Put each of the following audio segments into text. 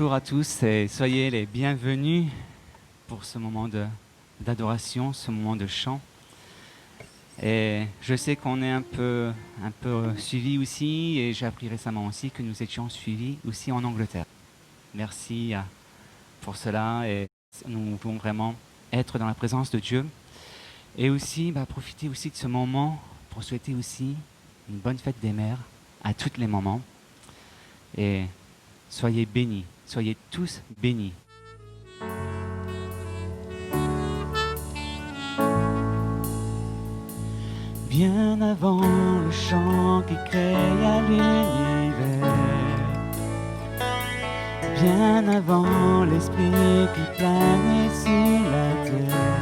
bonjour à tous et soyez les bienvenus pour ce moment d'adoration, ce moment de chant. Et je sais qu'on est un peu suivi aussi, et j'ai appris récemment aussi que nous étions suivis aussi en Angleterre. Merci pour cela, et nous pouvons vraiment être dans la présence de Dieu. Et aussi profiter aussi de ce moment pour souhaiter aussi une bonne fête des mères à toutes les mamans. Et soyez bénis, soyez tous bénis. Bien avant le chant qui créa l'univers, bien avant l'esprit qui planait sur la terre,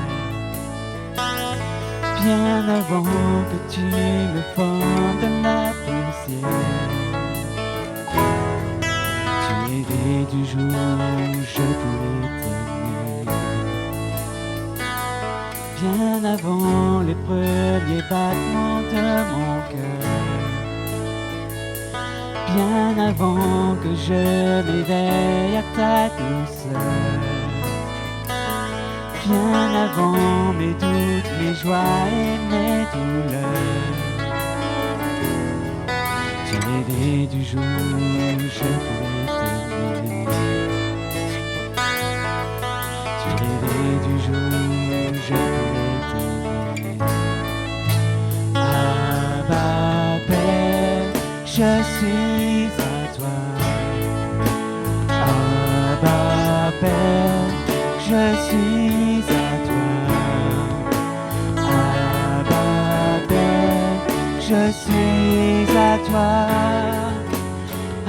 bien avant que tu me formes de la poussière, tu es né du jour où je pourrais t'aimer. Bien avant les premiers battements de mon cœur, bien avant que je m'éveille à ta douceur, bien avant mes doutes, mes joies et mes douleurs, tu es rêvé du jour où je pourrais t'aimer. Tu es rêvé du jour où je pourrais t'aimer. Abba Père, je suis à toi. Abba Père, je suis à toi. Abba Père, je suis à toi.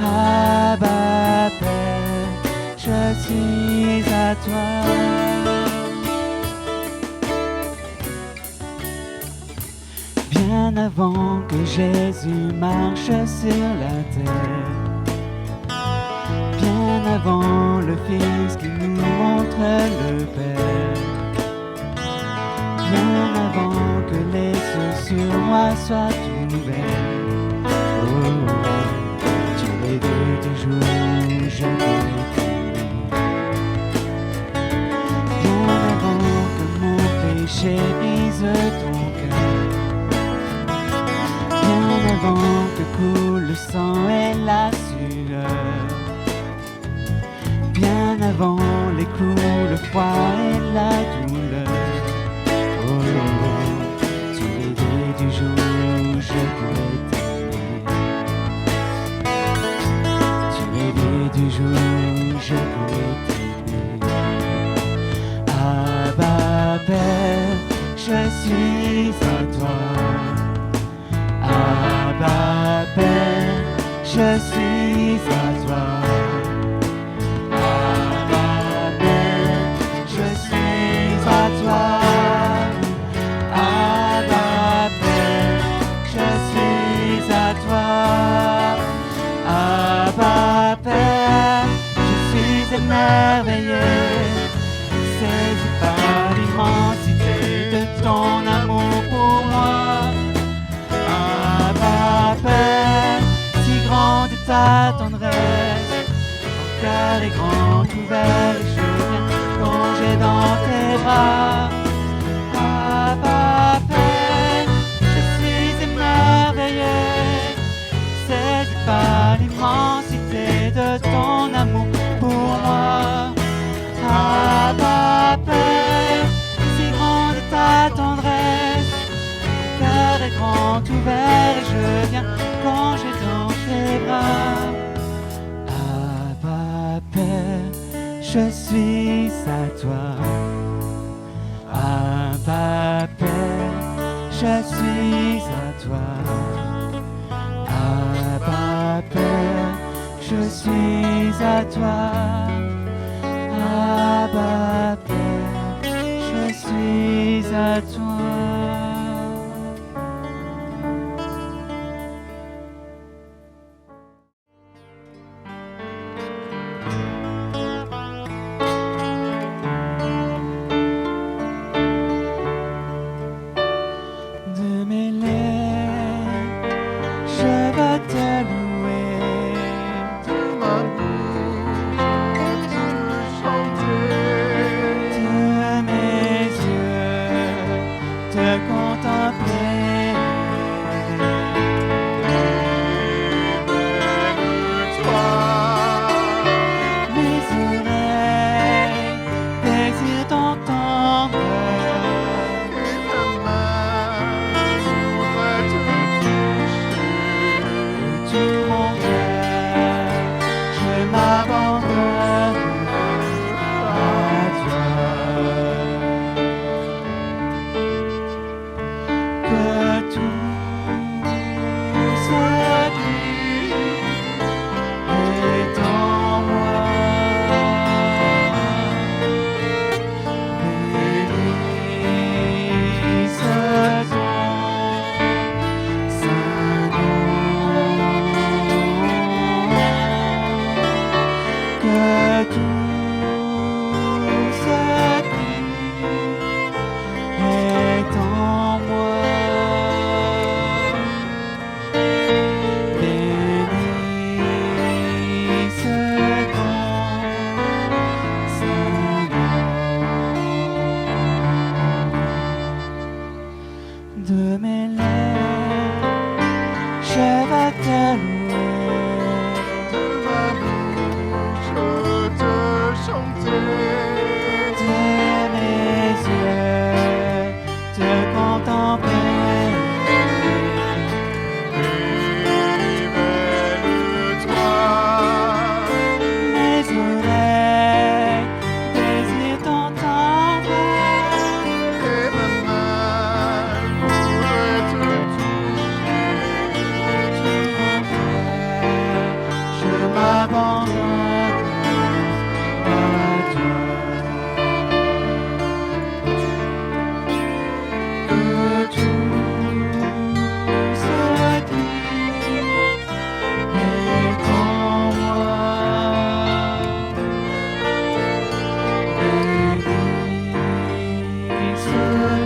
Abba Père, je suis à toi. Bien avant que Jésus marche sur la terre, bien avant le Fils qui nous montre le Père, bien avant que les cieux sur moi soient ouverts. Oh, tu es rêvé du jour où je pourrais t'aimer. Bien avant que mon péché brise ton cœur, bien avant que coule le sang et la sueur, bien avant les coups, le froid et la douleur. Oh, tu es rêvé du jour où je pourrais t'aimer. Tu es rêvé du jour où je pourrais t'aimer. Abba Père, je suis à toi. Abba Père, je suis à toi. Abba Père, je suis à toi. Abba Père, je suis à toi. Abba Père, je suis émerveillé, saisi par l'immensité de ton amour pour moi. Abba Père, si grande est ta tendresse, ton cœur est grand ouvert et je viens plonger dans tes bras. Abba Père, je suis émerveillé, saisi par l'immensité de ton amour pour moi. Abba Père, si grande est ta tendresse, mon cœur est grand ouvert et je viens plonger dans tes bras. Abba Père, je suis à toi. Abba Père, je suis à toi. Abba Père, je suis à toi. Abba Père, je suis à toi. De mes lèvres, je veux te louer. De ma bouche, de mes lèvres, je vais te louer. De ma bouche te chanter, De mes yeux te contempler. révèle-toi. Mes oreilles désirent t'entendre. Et ma main pourrait te toucher. Je m'abandonne à Dieu. Que tout ce qui est en moi bénisse ton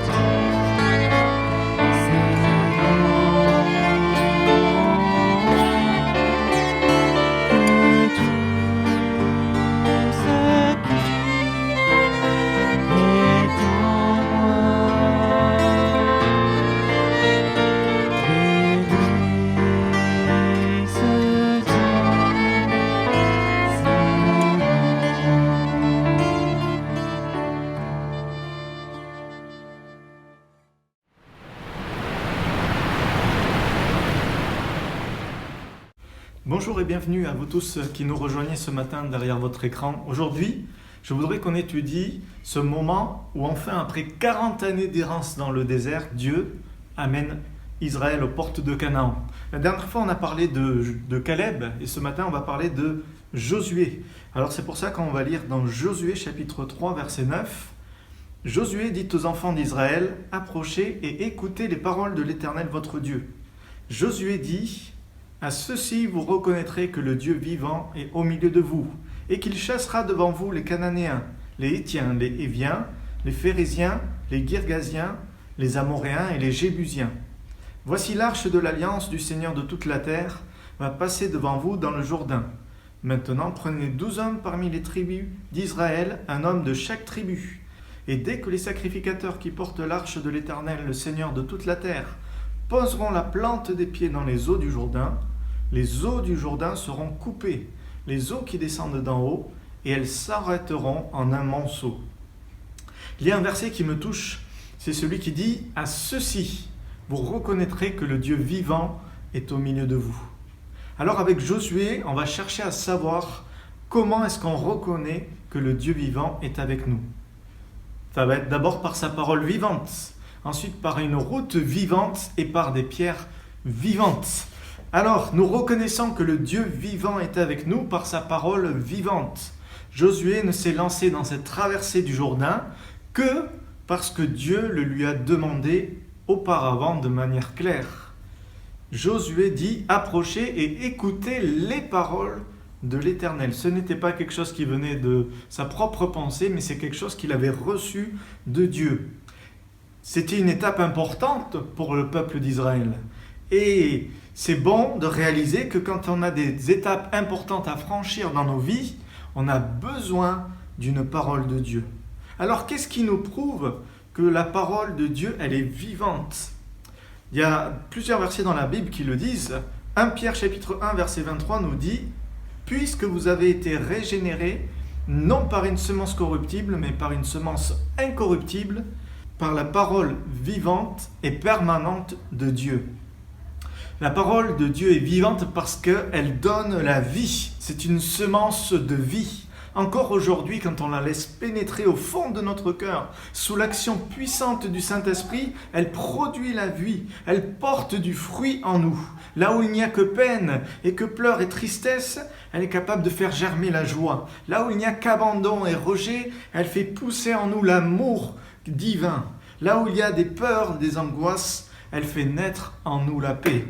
Bonjour et bienvenue à vous tous qui nous rejoignez ce matin derrière votre écran. Aujourd'hui, je voudrais qu'on étudie ce moment où enfin, après 40 années d'errance dans le désert, Dieu amène Israël aux portes de Canaan. La dernière fois, on a parlé de Caleb et ce matin, on va parler de Josué. Alors c'est pour ça qu'on va lire dans Josué chapitre 3, verset 9. Josué dit aux enfants d'Israël, « Approchez et écoutez les paroles de l'Éternel votre Dieu. » Josué dit, « À ceci vous reconnaîtrez que le Dieu vivant est au milieu de vous, et qu'il chassera devant vous les Cananéens, les Hétiens, les Héviens, les Phéréziens, les Girgasiens, les Amoréens et les Jébusiens. Voici l'arche de l'alliance du Seigneur de toute la terre va passer devant vous dans le Jourdain. Maintenant prenez 12 hommes parmi les tribus d'Israël, un homme de chaque tribu. Et dès que les sacrificateurs qui portent l'arche de l'Éternel, le Seigneur de toute la terre, poseront la plante des pieds dans les eaux du Jourdain, les eaux du Jourdain seront coupées, les eaux qui descendent d'en haut, et elles s'arrêteront en un monceau. » Il y a un verset qui me touche, c'est celui qui dit « À ceci, vous reconnaîtrez que le Dieu vivant est au milieu de vous. » Alors avec Josué, on va chercher à savoir comment est-ce qu'on reconnaît que le Dieu vivant est avec nous. Ça va être d'abord par sa parole vivante, ensuite par une route vivante et par des pierres vivantes. Alors, nous reconnaissons que le Dieu vivant est avec nous par sa parole vivante. Josué ne s'est lancé dans cette traversée du Jourdain que parce que Dieu le lui a demandé auparavant de manière claire. Josué dit « Approchez et écoutez les paroles de l'Éternel ». Ce n'était pas quelque chose qui venait de sa propre pensée, mais c'est quelque chose qu'il avait reçu de Dieu. C'était une étape importante pour le peuple d'Israël. Et c'est bon de réaliser que quand on a des étapes importantes à franchir dans nos vies, on a besoin d'une parole de Dieu. Alors qu'est-ce qui nous prouve que la parole de Dieu, elle est vivante? Il y a plusieurs versets dans la Bible qui le disent. 1 Pierre chapitre 1 verset 23 nous dit « Puisque vous avez été régénérés, non par une semence corruptible, mais par une semence incorruptible, par la parole vivante et permanente de Dieu. » La parole de Dieu est vivante parce qu'elle donne la vie. C'est une semence de vie. Encore aujourd'hui, quand on la laisse pénétrer au fond de notre cœur, sous l'action puissante du Saint-Esprit, elle produit la vie. Elle porte du fruit en nous. Là où il n'y a que peine et que pleurs et tristesse, elle est capable de faire germer la joie. Là où il n'y a qu'abandon et rejet, elle fait pousser en nous l'amour divin. Là où il y a des peurs, des angoisses, elle fait naître en nous la paix.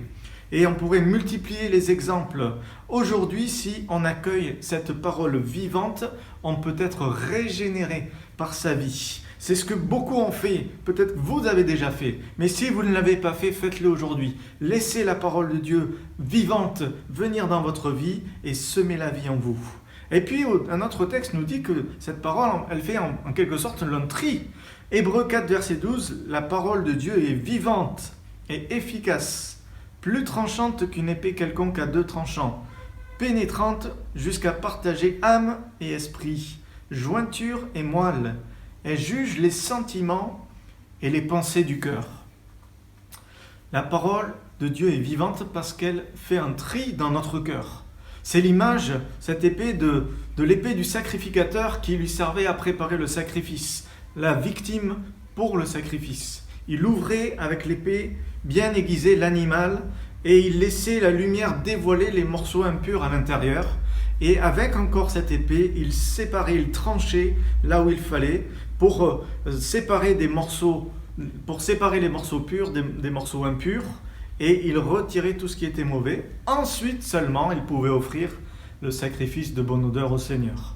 Et on pourrait multiplier les exemples. Aujourd'hui, si on accueille cette parole vivante, on peut être régénéré par sa vie. C'est ce que beaucoup ont fait. Peut-être que vous avez déjà fait. Mais si vous ne l'avez pas fait, faites-le aujourd'hui. Laissez la parole de Dieu vivante venir dans votre vie et semer la vie en vous. Et puis, un autre texte nous dit que cette parole, elle fait en quelque sorte un tri. Hébreux 4, verset 12, la parole de Dieu est vivante et efficace, plus tranchante qu'une épée quelconque à 2 tranchants, pénétrante jusqu'à partager âme et esprit, jointure et moelle. Elle juge les sentiments et les pensées du cœur. La parole de Dieu est vivante parce qu'elle fait un tri dans notre cœur. C'est l'image, cette épée, de l'épée du sacrificateur qui lui servait à préparer le sacrifice, la victime pour le sacrifice. Il ouvrait avec l'épée bien aiguisée l'animal et il laissait la lumière dévoiler les morceaux impurs à l'intérieur. Et avec encore cette épée, il séparait, il tranchait là où il fallait pour séparer les morceaux purs des morceaux impurs. Et il retirait tout ce qui était mauvais. Ensuite seulement, il pouvait offrir le sacrifice de bonne odeur au Seigneur.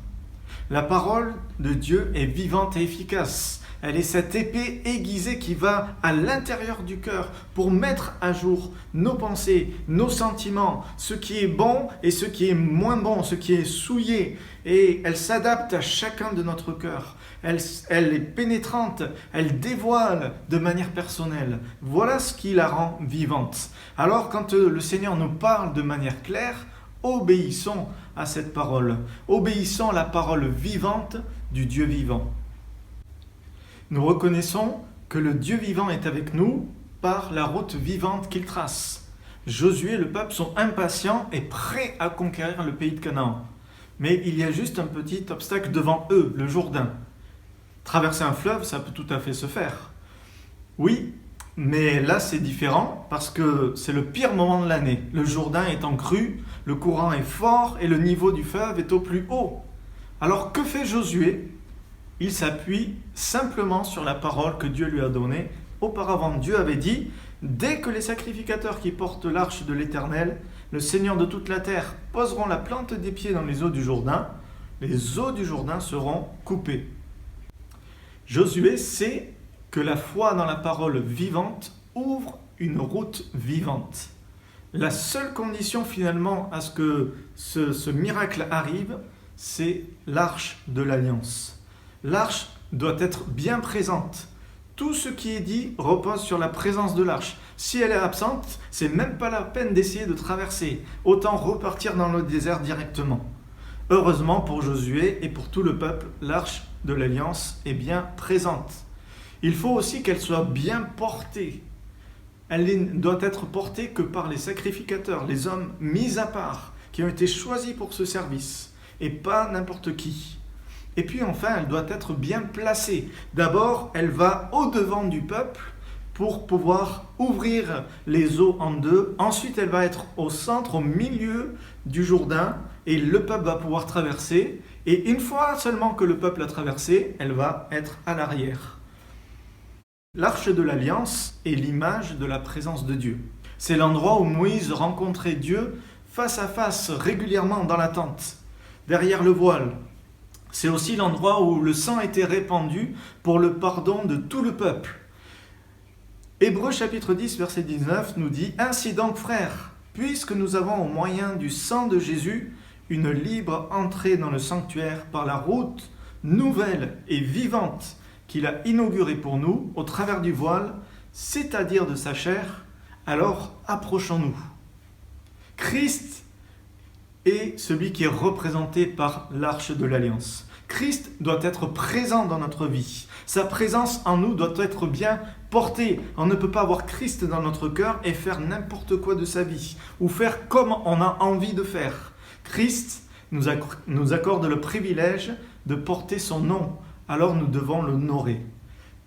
La parole de Dieu est vivante et efficace. Elle est cette épée aiguisée qui va à l'intérieur du cœur pour mettre à jour nos pensées, nos sentiments, ce qui est bon et ce qui est moins bon, ce qui est souillé. Et elle s'adapte à chacun de notre cœur. Elle est pénétrante, elle dévoile de manière personnelle. Voilà ce qui la rend vivante. Alors quand le Seigneur nous parle de manière claire, obéissons à cette parole. Obéissons à la parole vivante du Dieu vivant. Nous reconnaissons que le Dieu vivant est avec nous par la route vivante qu'il trace. Josué et le peuple sont impatients et prêts à conquérir le pays de Canaan. Mais il y a juste un petit obstacle devant eux, le Jourdain. Traverser un fleuve, ça peut tout à fait se faire. Oui, mais là c'est différent parce que c'est le pire moment de l'année. Le Jourdain est en crue, le courant est fort et le niveau du fleuve est au plus haut. Alors que fait Josué ? Il s'appuie simplement sur la parole que Dieu lui a donnée. Auparavant, Dieu avait dit, dès que les sacrificateurs qui portent l'arche de l'Éternel, le Seigneur de toute la terre, poseront la plante des pieds dans les eaux du Jourdain, les eaux du Jourdain seront coupées. Josué sait que la foi dans la parole vivante ouvre une route vivante. La seule condition finalement à ce que ce miracle arrive, c'est l'arche de l'alliance. L'arche doit être bien présente. Tout ce qui est dit repose sur la présence de l'arche. Si elle est absente, c'est même pas la peine d'essayer de traverser. Autant repartir dans le désert directement. Heureusement pour Josué et pour tout le peuple, l'arche de l'alliance est bien présente. Il faut aussi qu'elle soit bien portée. Elle ne doit être portée que par les sacrificateurs, les hommes mis à part, qui ont été choisis pour ce service, et pas n'importe qui. Et puis enfin, elle doit être bien placée. D'abord, elle va au-devant du peuple pour pouvoir ouvrir les eaux en deux. Ensuite, elle va être au centre, au milieu du Jourdain, et le peuple va pouvoir traverser. Et une fois seulement que le peuple a traversé, elle va être à l'arrière. L'arche de l'Alliance est l'image de la présence de Dieu. C'est l'endroit où Moïse rencontrait Dieu face à face régulièrement dans la tente, derrière le voile. C'est aussi l'endroit où le sang était répandu pour le pardon de tout le peuple. Hébreux chapitre 10, verset 19 nous dit « Ainsi donc, frères, puisque nous avons au moyen du sang de Jésus une libre entrée dans le sanctuaire par la route nouvelle et vivante qu'il a inaugurée pour nous au travers du voile, c'est-à-dire de sa chair, alors approchons-nous. » Christ est celui qui est représenté par l'arche de l'Alliance. Christ doit être présent dans notre vie. Sa présence en nous doit être bien portée. On ne peut pas avoir Christ dans notre cœur et faire n'importe quoi de sa vie, ou faire comme on a envie de faire. Christ nous accorde le privilège de porter son nom, alors nous devons l'honorer.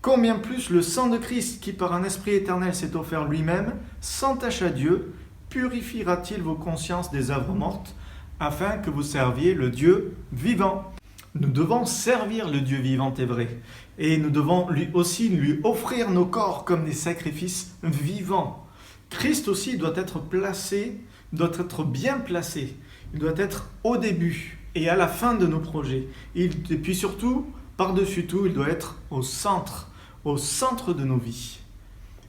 Combien plus le sang de Christ, qui par un esprit éternel s'est offert lui-même, sans tache à Dieu, purifiera-t-il vos consciences des œuvres mortes, afin que vous serviez le Dieu vivant. Nous devons servir le Dieu vivant et vrai. Et nous devons lui offrir nos corps comme des sacrifices vivants. Christ aussi doit être bien placé. Il doit être au début et à la fin de nos projets. Et puis surtout, par-dessus tout, il doit être au centre de nos vies.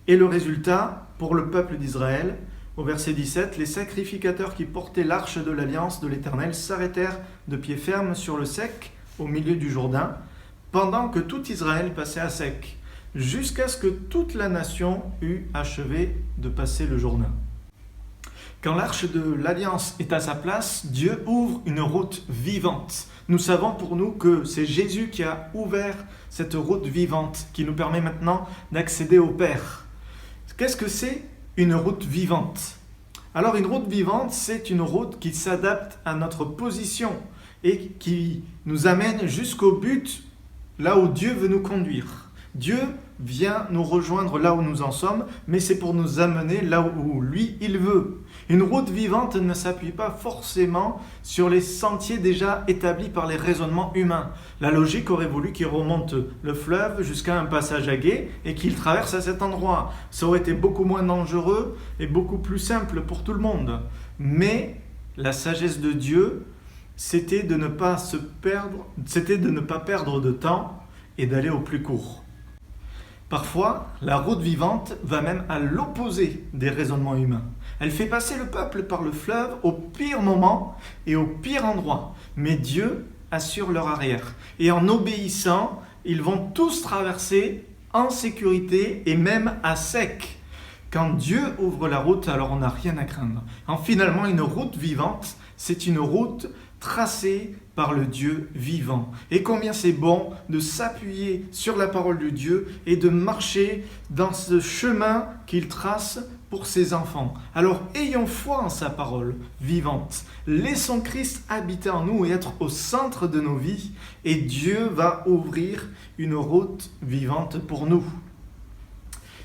Et le résultat, pour le peuple d'Israël, au verset 17, les sacrificateurs qui portaient l'arche de l'Alliance de l'Éternel s'arrêtèrent de pied ferme sur le sec, au milieu du Jourdain, pendant que tout Israël passait à sec, jusqu'à ce que toute la nation eût achevé de passer le Jourdain. Quand l'arche de l'Alliance est à sa place, Dieu ouvre une route vivante. Nous savons pour nous que c'est Jésus qui a ouvert cette route vivante qui nous permet maintenant d'accéder au Père. Qu'est-ce que c'est une route vivante ? Alors une route vivante, c'est une route qui s'adapte à notre position et qui nous amène jusqu'au but, là où Dieu veut nous conduire. Dieu vient nous rejoindre là où nous en sommes, mais c'est pour nous amener là où lui, il veut. Une route vivante ne s'appuie pas forcément sur les sentiers déjà établis par les raisonnements humains. La logique aurait voulu qu'il remonte le fleuve jusqu'à un passage à gué et qu'il traverse à cet endroit. Ça aurait été beaucoup moins dangereux et beaucoup plus simple pour tout le monde. Mais la sagesse de Dieu, c'était de ne pas perdre de temps et d'aller au plus court. Parfois, la route vivante va même à l'opposé des raisonnements humains. Elle fait passer le peuple par le fleuve au pire moment et au pire endroit. Mais Dieu assure leur arrière. Et en obéissant, ils vont tous traverser en sécurité et même à sec. Quand Dieu ouvre la route, alors on n'a rien à craindre. Finalement, une route vivante, c'est une route tracée par le Dieu vivant. Et combien c'est bon de s'appuyer sur la parole de Dieu et de marcher dans ce chemin qu'il trace pour ses enfants. Alors ayons foi en sa parole vivante. Laissons Christ habiter en nous et être au centre de nos vies et Dieu va ouvrir une route vivante pour nous.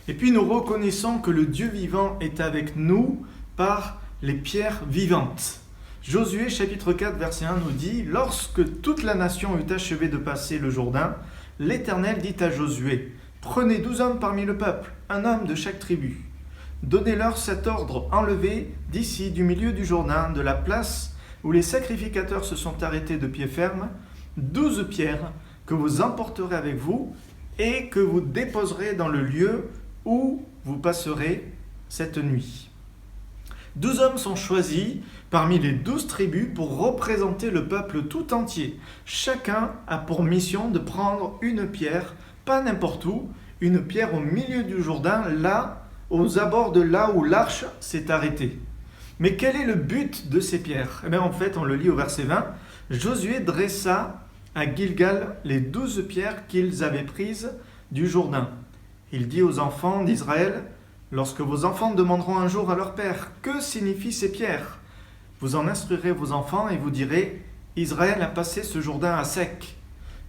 Et puis nous reconnaissons que le Dieu vivant est avec nous par les pierres vivantes. Josué chapitre 4 verset 1 nous dit « Lorsque toute la nation eut achevé de passer le Jourdain, l'Éternel dit à Josué « Prenez 12 hommes parmi le peuple, un homme de chaque tribu. Donnez-leur cet ordre, enlevez d'ici, du milieu du Jourdain, de la place où les sacrificateurs se sont arrêtés de pied ferme, 12 pierres que vous emporterez avec vous et que vous déposerez dans le lieu où vous passerez cette nuit. » 12 hommes sont choisis parmi les 12 tribus pour représenter le peuple tout entier. Chacun a pour mission de prendre une pierre, pas n'importe où, une pierre au milieu du Jourdain, là, aux abords de là où l'arche s'est arrêtée. Mais quel est le but de ces pierres ? En fait, on le lit au verset 20. Josué dressa à Gilgal les 12 pierres qu'ils avaient prises du Jourdain. Il dit aux enfants d'Israël: lorsque vos enfants demanderont un jour à leur père « Que signifient ces pierres ?» Vous en instruirez vos enfants et vous direz « Israël a passé ce Jourdain à sec.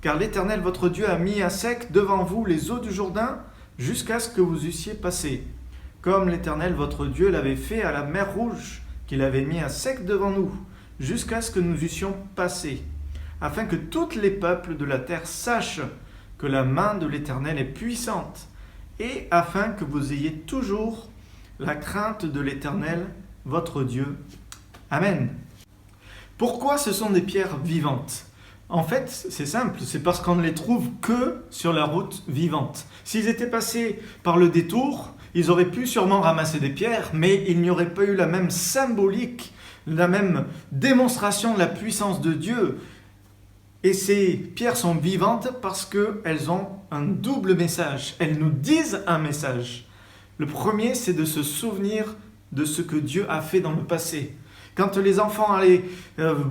Car l'Éternel votre Dieu a mis à sec devant vous les eaux du Jourdain jusqu'à ce que vous eussiez passé. Comme l'Éternel votre Dieu l'avait fait à la mer Rouge, qu'il avait mis à sec devant nous, jusqu'à ce que nous eussions passé. Afin que tous les peuples de la terre sachent que la main de l'Éternel est puissante, et afin que vous ayez toujours la crainte de l'Éternel, votre Dieu. Amen. Pourquoi ce sont des pierres vivantes ? En fait, c'est simple, c'est parce qu'on ne les trouve que sur la route vivante. S'ils étaient passés par le détour, ils auraient pu sûrement ramasser des pierres, mais il n'y aurait pas eu la même symbolique, la même démonstration de la puissance de Dieu. Et ces pierres sont vivantes parce qu'elles ont un double message. Elles nous disent un message. Le premier, c'est de se souvenir de ce que Dieu a fait dans le passé. Quand les enfants allaient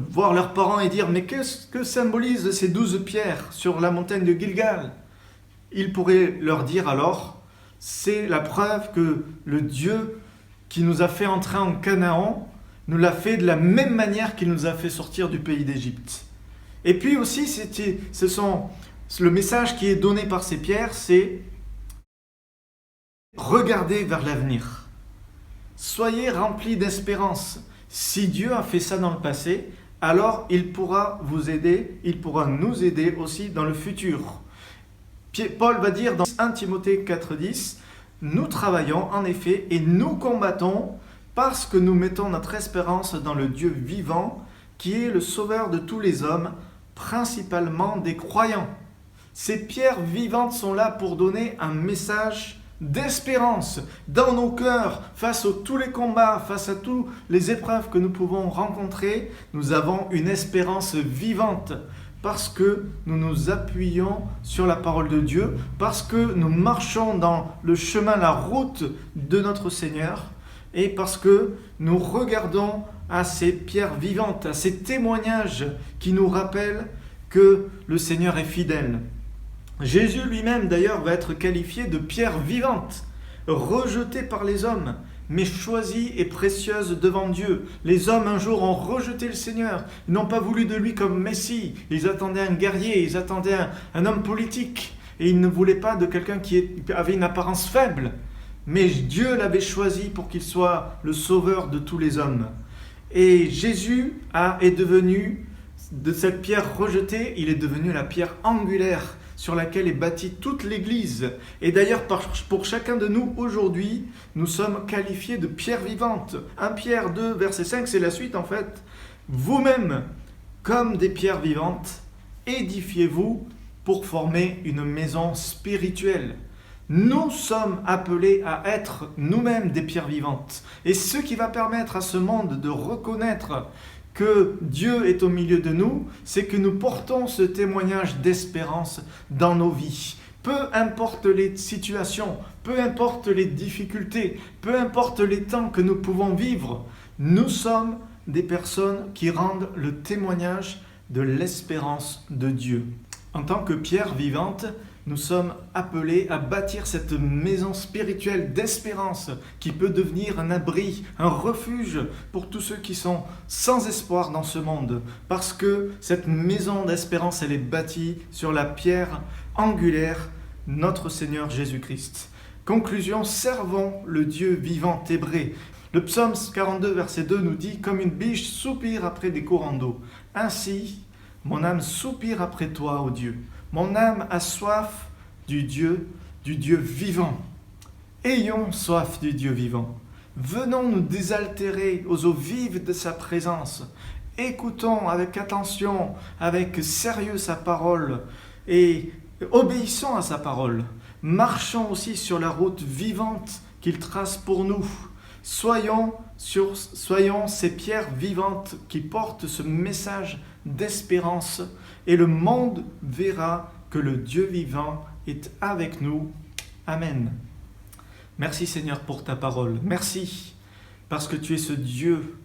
voir leurs parents et dire « Mais qu'est-ce que symbolisent ces 12 pierres sur la montagne de Gilgal ?» Ils pourraient leur dire alors « C'est la preuve que le Dieu qui nous a fait entrer en Canaan nous l'a fait de la même manière qu'il nous a fait sortir du pays d'Égypte. » Et puis aussi, le message qui est donné par ces pierres, c'est « Regardez vers l'avenir. Soyez remplis d'espérance. Si Dieu a fait ça dans le passé, alors il pourra vous aider, il pourra nous aider aussi dans le futur. » Paul va dire dans 1 Timothée 4,10 « Nous travaillons en effet et nous combattons parce que nous mettons notre espérance dans le Dieu vivant qui est le sauveur de tous les hommes, principalement des croyants. » Ces pierres vivantes sont là pour donner un message d'espérance dans nos cœurs, face à tous les combats, face à toutes les épreuves que nous pouvons rencontrer. Nous avons une espérance vivante parce que nous nous appuyons sur la parole de Dieu, parce que nous marchons dans le chemin, la route de notre Seigneur, et parce que nous regardons à ces pierres vivantes, à ces témoignages qui nous rappellent que le Seigneur est fidèle. Jésus lui-même d'ailleurs va être qualifié de pierre vivante, rejetée par les hommes, mais choisie et précieuse devant Dieu. Les hommes un jour ont rejeté le Seigneur, ils n'ont pas voulu de lui comme Messie, ils attendaient un guerrier, ils attendaient un homme politique, et ils ne voulaient pas de quelqu'un qui avait une apparence faible, mais Dieu l'avait choisi pour qu'il soit le sauveur de tous les hommes. Et Jésus est devenu, de cette pierre rejetée, il est devenu la pierre angulaire sur laquelle est bâtie toute l'Église. Et d'ailleurs, pour chacun de nous, aujourd'hui, nous sommes qualifiés de pierre vivante. 1 Pierre 2, verset 5, c'est la suite en fait. Vous-même, comme des pierres vivantes, édifiez-vous pour former une maison spirituelle. Nous sommes appelés à être nous-mêmes des pierres vivantes. Et ce qui va permettre à ce monde de reconnaître que Dieu est au milieu de nous, c'est que nous portons ce témoignage d'espérance dans nos vies. Peu importe les situations, peu importe les difficultés, peu importe les temps que nous pouvons vivre, nous sommes des personnes qui rendent le témoignage de l'espérance de Dieu. En tant que pierre vivante, nous sommes appelés à bâtir cette maison spirituelle d'espérance qui peut devenir un abri, un refuge pour tous ceux qui sont sans espoir dans ce monde. Parce que cette maison d'espérance, elle est bâtie sur la pierre angulaire, notre Seigneur Jésus-Christ. Conclusion, servons le Dieu vivant hébreu. Le psaume 42, verset 2 nous dit « Comme une biche soupire après des courants d'eau, ainsi mon âme soupire après toi, ô Dieu. Mon âme a soif du Dieu vivant. » Ayons soif du Dieu vivant. Venons nous désaltérer aux eaux vives de sa présence. Écoutons avec attention, avec sérieux sa parole et obéissons à sa parole. Marchons aussi sur la route vivante qu'il trace pour nous. Soyons ces pierres vivantes qui portent ce message d'espérance et le monde verra que le Dieu vivant est avec nous. Amen. Merci Seigneur pour ta parole. Merci parce que tu es ce Dieu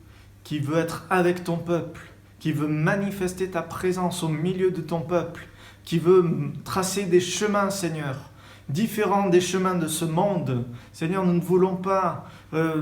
qui veut être avec ton peuple, qui veut manifester ta présence au milieu de ton peuple, qui veut tracer des chemins, Seigneur, différents des chemins de ce monde. Seigneur, nous ne voulons pas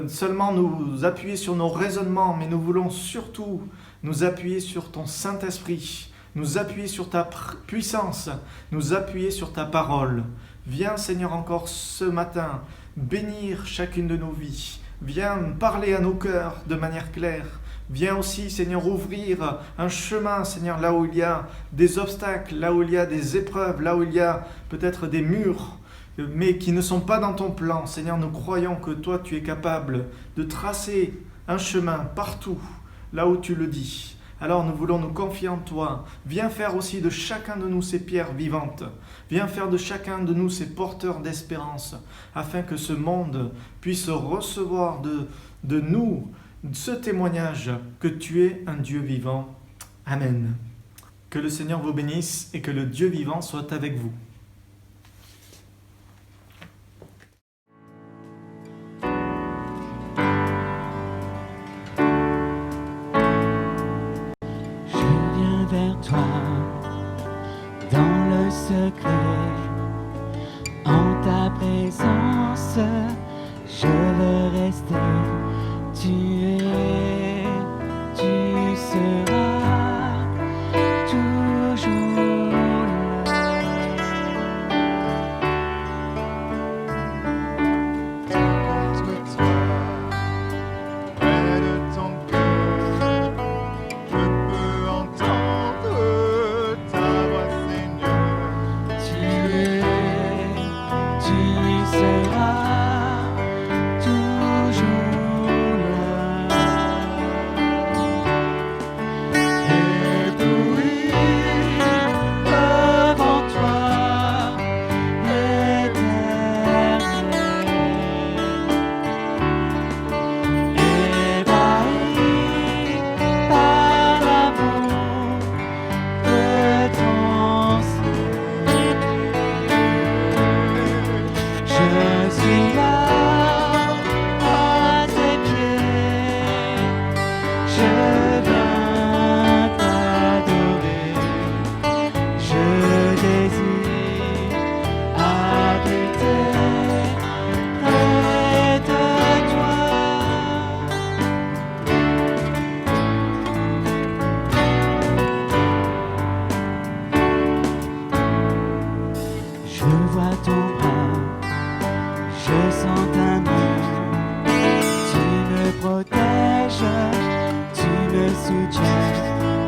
seulement nous appuyer sur nos raisonnements, mais nous voulons surtout nous appuyer sur ton Saint-Esprit, nous appuyer sur ta puissance, nous appuyer sur ta parole. Viens, Seigneur, encore ce matin, bénir chacune de nos vies. Viens parler à nos cœurs de manière claire. Viens aussi, Seigneur, ouvrir un chemin, Seigneur, là où il y a des obstacles, là où il y a des épreuves, là où il y a peut-être des murs, mais qui ne sont pas dans ton plan. Seigneur, nous croyons que toi, tu es capable de tracer un chemin partout, là où tu le dis. Alors nous voulons nous confier en toi. Viens faire aussi de chacun de nous ces pierres vivantes. Viens faire de chacun de nous ces porteurs d'espérance, afin que ce monde puisse recevoir de nous ce témoignage que tu es un Dieu vivant. Amen. Que le Seigneur vous bénisse et que le Dieu vivant soit avec vous. Je viens vers toi dans le secret, en ta présence, je veux rester. Tu seras toujours là. Contre toi, près de ton cœur, je peux entendre ta voix, Seigneur. Tu sens ta main. Tu me protèges, tu me soutiens.